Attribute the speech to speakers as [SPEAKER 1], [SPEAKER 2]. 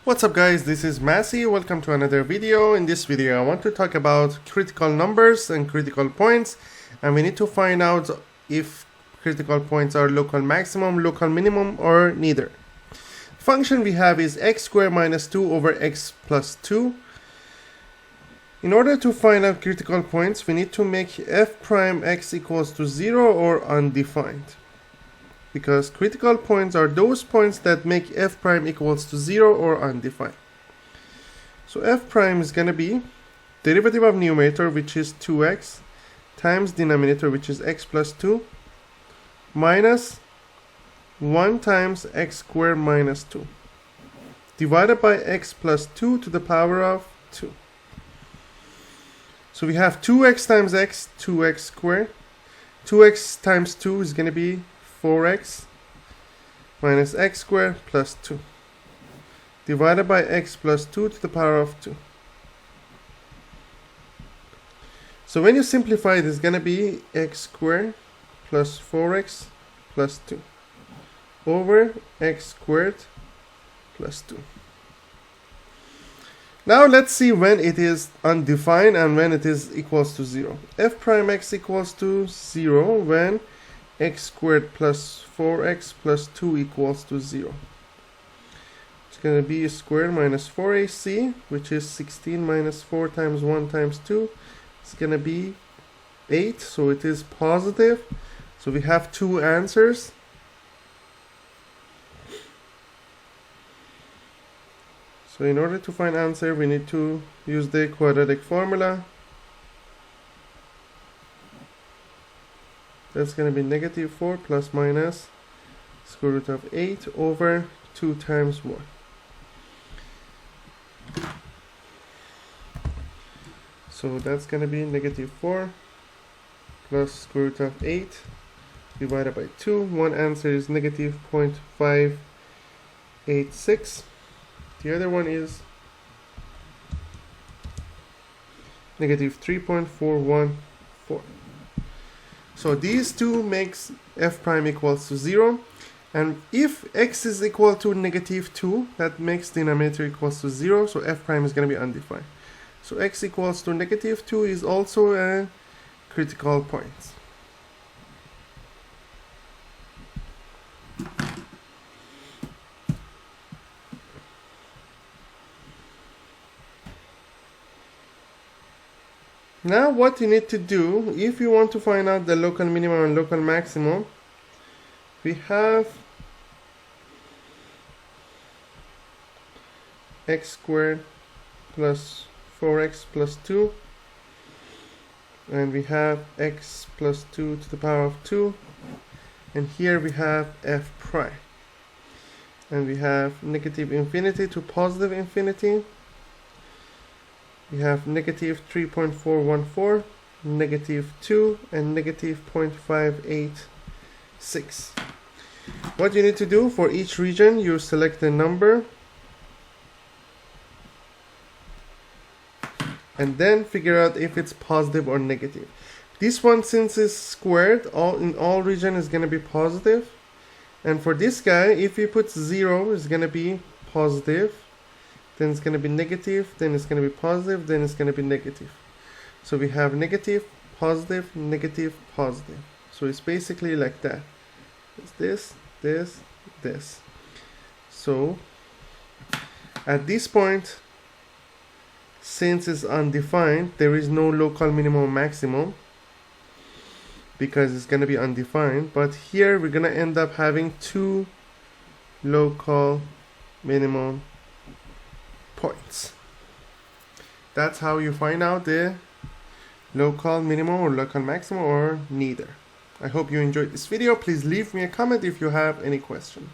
[SPEAKER 1] What's up guys, this is Massey. Welcome to another video. In this video I want to talk about critical numbers and critical points, and we need to find out if critical points are local maximum, local minimum, or neither. Function we have is x squared minus 2 over x plus 2. In order to find out critical points, we need to make f prime x equals to 0 or undefined, because critical points are those points that make f prime equals to 0 or undefined. So f prime is going to be derivative of numerator, which is 2x, times denominator, which is x plus 2, minus 1 times x squared minus 2, divided by x plus 2 to the power of 2. So we have 2x times x, 2x squared. 2x times 2 is going to be 4x minus x squared plus 2, divided by x plus 2 to the power of 2. So when you simplify it, it's going to be x squared plus 4x plus 2 over x squared plus 2. Now let's see when it is undefined and when it is equals to 0. F prime x equals to 0 when x squared plus 4x plus 2 equals to 0. It's going to be squared minus 4ac, which is 16 minus 4 times 1 times 2. It's going to be 8, so it is positive. So we have two answers. So in order to find answer, we need to use the quadratic formula. That's going to be negative 4 plus minus square root of 8 over 2 times 1. So that's going to be negative 4 plus square root of 8 divided by 2. One answer is negative 0.586. The other one is negative 3.414. So these two makes f prime equals to 0, and if x is equal to negative 2, that makes denominator equals to 0, so f prime is going to be undefined. So x equals to negative 2 is also a critical point. Now what you need to do, if you want to find out the local minimum and local maximum, we have x squared plus 4x plus 2, and we have x plus 2 to the power of 2, and here we have f prime, and we have negative infinity to positive infinity. We have negative 3.414, negative 2, and negative 0.586. What you need to do for each region, you select a number and then figure out if it's positive or negative. This one, since it's squared, in all region is going to be positive. And for this guy, if you put 0, it's going to be positive. Then it's going to be negative, then it's going to be positive, then it's going to be negative. So we have negative, positive, negative, positive. So it's basically like that. It's this, this, this. So at this point, since it's undefined, there is no local minimum maximum because it's going to be undefined. But here we're going to end up having two local minimum points. That's how you find out the local minimum or local maximum or neither. I hope you enjoyed this video. Please leave me a comment if you have any question.